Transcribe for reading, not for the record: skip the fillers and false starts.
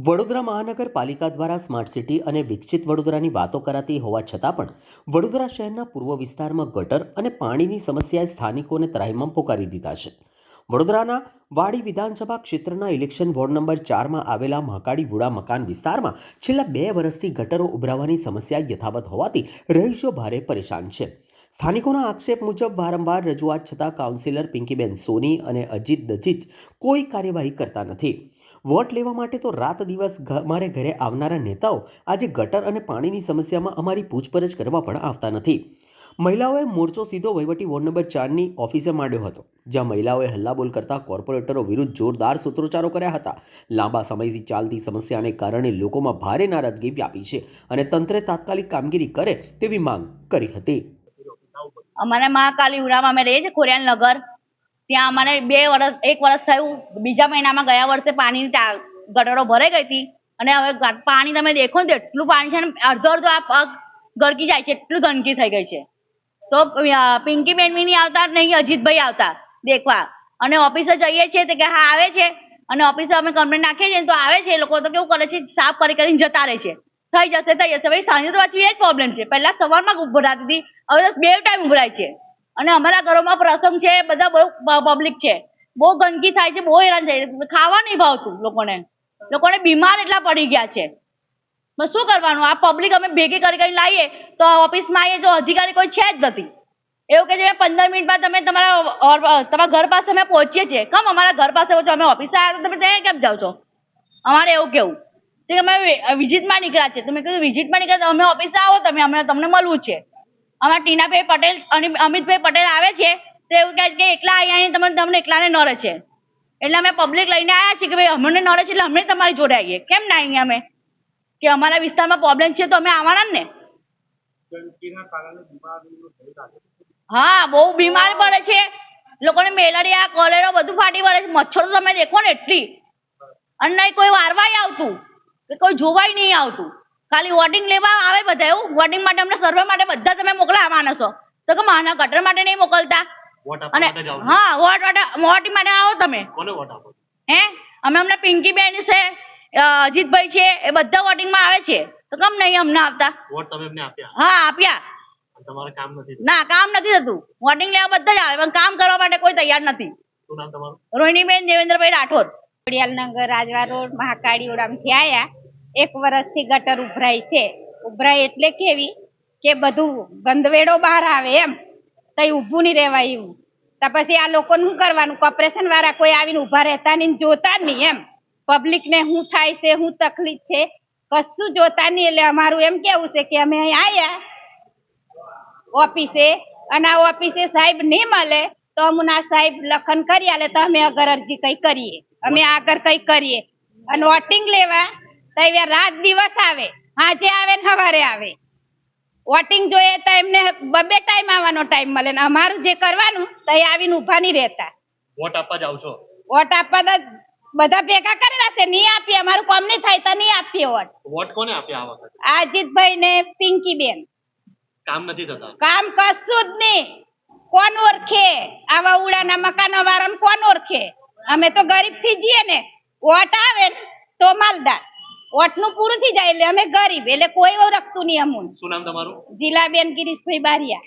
વડોદરા મહાનગરપાલિકા દ્વારા smart city અને વિકસિત વડોદરાની વાતો કરાતી હોવા છતાં પણ વડોદરા શહેરના પૂર્વ વિસ્તારમાં ગટર અને પાણીની સમસ્યાએ સ્થાનિકોને ત્રાહિમામ પોકારી દીધા છે. વડોદરાના વાડી વિધાનસભા ક્ષેત્રના ઇલેક્શન વોર્ડ નંબર 4માં આવેલા મહાકાળી વુડા મકાન વિસ્તારમાં છેલ્લા 2 વર્ષથી ગટરો ઉભરાવાની સમસ્યા યથાવત હોવાથી રહીશો ભારે પરેશાન છે. સ્થાનિકોના આક્ષેપ મુજબ વારંવાર રજૂઆત છતાં કાઉન્સિલર પિંકીબેન સોની અને અજીત દજીજ કોઈ કાર્યવાહી કરતા નથી. વોટ લેવા માટે તો રાત દિવસ અમારે ઘરે આવનારા નેતાઓ આજે ગટર અને પાણીની સમસ્યામાં અમારી પૂછપરછ કરવા પણ આવતા નથી. મહિલાઓએ મોરચો સીધો વહીવટી વોર્ડ નંબર 4ની ઓફિસે માંડ્યો હતો, જ્યાં મહિલાઓએ હલ્લાબોલ કરતા કોર્પોરેટરો વિરુદ્ધ જોરદાર સૂત્રોચ્ચારો કર્યા હતા. લાંબા સમયથી ચાલતી સમસ્યાને કારણે લોકોમાં ભારે નારાજગી વ્યાપી છે અને તંત્રે તાત્કાલિક કામગીરી કરે તેવી માંગ કરી હતી. અમારે મહાકાળી વુડામાં અમે રહીએ છીએ, ખોડિયાલ નગર. ત્યાં અમારે 1 વર્ષ થયું. બીજા મહિનામાં ગયા વર્ષે પાણીની ગટરો ભરાઈ ગઈ હતી અને હવે પાણી તમે દેખો ને એટલું પાણી છે ને, અડધો આ પગ ગરકી જાય છે, એટલું ગંદકી થઈ ગઈ છે. તો પિંકીબેન બી નહીં આવતા, નહીં અજીતભાઈ આવતા દેખવા. અને ઓફિસે જઈએ છીએ તો કે હા આવે છે, અને ઓફિસે અમે કમ્પ્લેન નાખીએ છીએ તો આવે છે. એ લોકો તો કેવું કરે છે, સાફ કરીને જતા રહે છે. થઈ જશે. ભાઈ સાંજે તો પાછું એ જ પ્રોબ્લેમ છે. પહેલા સવારમાં ઉભરાતી હતી, હવે તો 2 ટાઈમ ઉભરાય છે. અને અમારા ઘરોમાં પ્રસંગ છે, બધા બહુ પબ્લિક છે, બહુ ગંદકી થાય છે, બહુ હેરાન થાય છે. ખાવા નહીં ભાવતું લોકોને બીમાર એટલા પડી ગયા છે. બસ શું કરવાનું, આ પબ્લિક અમે ભેગી કરી લાવીએ તો ઓફિસમાં આવીએ તો અધિકારી કોઈ છે જ નથી. એવું કે છે 15 મિનિટમાં તમે તમારા ઘર પાસે અમે પહોંચીએ છીએ. કેમ અમારા ઘર પાસે પહોંચો, અમે ઓફિસે આવ્યા તો તમે ત્યાં કેમ જાઓ છો? અમારે એવું કેવું કે અમે વિઝિટમાં નીકળ્યા છે. તમે કીધું વિઝિટમાં નીકળ્યા, તમે ઓફિસે આવો, તમને મળવું છે. અમારા ટીનાભાઈ પટેલ અને અમિતભાઈ પટેલ આવે છે તો એવું કહે કે એકલા અહીંયા તમને એકલાને નડે છે, એટલે અમે પબ્લિક લઈને આવ્યા છીએ કે ભાઈ અમને નડે છે એટલે અમે તમારી જોડે આવીએ. કેમ ના આવીએ અમે? કે અમારા વિસ્તારમાં પ્રોબ્લેમ છે તો અમે આવવાના ને. હા, બહુ બીમાર પડે છે લોકોને. મેલેરિયા, કોલેરો બધું ફાટી પડે છે. મચ્છરો તમે દેખો ને એટલી, અને નહીં કોઈ વારવાય આવતું કે કોઈ જોવાય નહીં આવતું. ખાલી વોટિંગ લેવા આવે બધા. એવું વોટિંગ માટે અમને સર્વે માટે બધા તમે મોકલા માણસો, તો કે માના ગટર માટે નહીં મોકલતા. અને હા, વોટિંગ માટે આવો તમે. હે, અમને પિંકીબેન છે, અજીતભાઈ છે, એ બધા વોટિંગમાં આવે છે તો કેમ નહીં અમને આવતા? હા, આપ્યા. ના, કામ નથી થતું. વોટિંગ લેવા બધા જ આવે પણ કામ કરવા માટે કોઈ તૈયાર નથી. રોહિણીબેન દેવેન્દ્રભાઈ રાઠોડ, ખોડિયાલ નગર, રાજવા રોડ, મહાકાળી વુડામાંથી આવ્યા. 1 વર્ષથી ગટર ઉભરાય છે. ઉભરાય એટલે કેવી કે બધું ગંદવેડો બહાર આવે, એમ તઈ ઊભું નહીં રહેવાય એવું. તો પછી આ લોકોને શું કરવાનું? કોર્પોરેશન વાળા કોઈ આવીને ઊભા રહેતા નહીં, જોતા જ નહીં. એમ પબ્લિકને શું થાય છે, શું તકલીફ છે, કશું જોતા નહીં. એટલે અમારું એમ કેવું છે કે અમે અહીં આવ્યા ઓફિસે, અને આ ઓફિસે સાહેબ નહીં મળે તો અમુના સાહેબ લખન કરી આલે તો અમે અગર અરજી કઈ કરીએ, અમે આગળ કઈ કરીએ. અને વોટિંગ લેવા તો રાત દિવસ આવે, સાંજે આવે ને સવારે આવે. વોટિંગ જોઈએ તો એમને 2 ટાઈમ આવવાનો ટાઈમ મળે ને અમારું જે કરવાનું તો એ આવીને ઉભા નહીં રહેતા. વોટ આપવા જાવ છો? વોટ આપવા તો બધા ભેગા કરેલા છે, નહીં આપીએ. અમારું કામ નહીં થાય તો નહીં આપીએ વોટ. વોટ કોને આપ્યા આ વખતે? અજીતભાઈ ને પિંકીબેન. કામ નથી થતા? કામ કશું જ નહીં. કોણ ઓળખે આવા ઉડાના મકાનો વાળાને? કોણ ઓળખે? અમે તો ગરીબ થી જઈએ ને. વોટ આવે ને તો માલદાર, વોટનું પૂરું થઈ જાય એટલે અમે ગરીબ, એટલે કોઈ ઓળખતું નહીં અમુન. શું નામ તમારું? જીલાબેન ગિરીશભાઈ બારિયા.